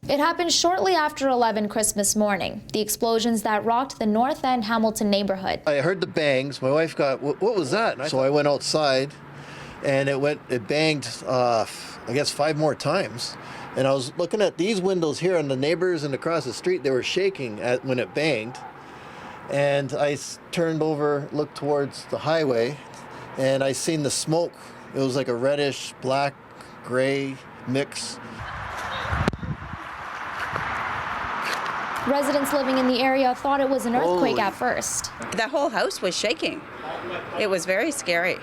It happened shortly after 11 Christmas morning, the explosions that rocked the North End Hamilton neighborhood. I heard the bangs. My wife got, what was that? So I went outside and it banged, I guess 5 more times. And I was looking at these windows here, and the neighbors and across the street, they were shaking when it banged. And I turned over, looked towards the highway, and I seen the smoke. It was like a reddish, black, gray mix. Residents living in the area thought it was an earthquake at first. The whole house was shaking. It was very scary.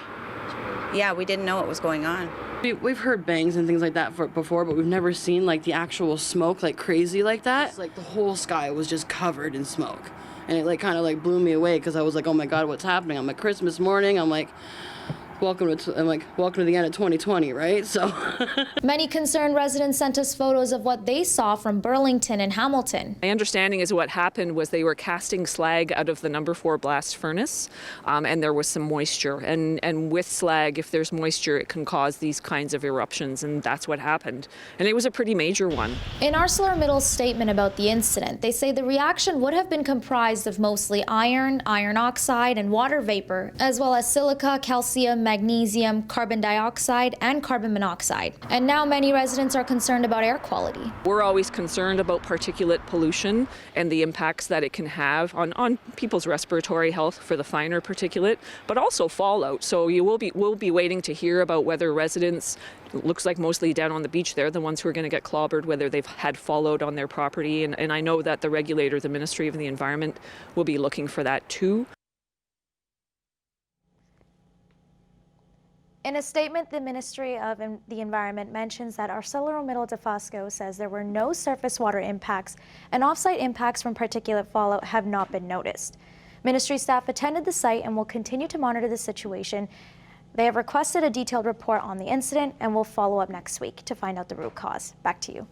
Yeah, we didn't know what was going on. We've heard bangs and things like that before, but we've never seen like the actual smoke like crazy like that. It's like the whole sky was just covered in smoke, and it like kind of like blew me away because I was like, oh my God, what's happening? I'm like, Christmas morning. I'm like, welcome to the end of 2020, right? So many concerned residents sent us photos of what they saw from Burlington and Hamilton. My understanding is what happened was they were casting slag out of the number 4 blast furnace, and there was some moisture. And with slag, if there's moisture, it can cause these kinds of eruptions, and that's what happened. And it was a pretty major one. In ArcelorMittal's statement about the incident, they say the reaction would have been comprised of mostly iron, iron oxide, and water vapor, as well as silica, calcium, magnesium, carbon dioxide, and carbon monoxide. And now many residents are concerned about air quality. We're always concerned about particulate pollution and the impacts that it can have on people's respiratory health for the finer particulate, but also fallout. So we'll be waiting to hear about whether residents, looks like mostly down on the beach, they're the ones who are going to get clobbered, whether they've had fallout on their property. And I know that the regulator, the Ministry of the Environment, will be looking for that too. In a statement, the Ministry of the Environment mentions that ArcelorMittal Dofasco says there were no surface water impacts and off-site impacts from particulate fallout have not been noticed. Ministry staff attended the site and will continue to monitor the situation. They have requested a detailed report on the incident and will follow up next week to find out the root cause. Back to you.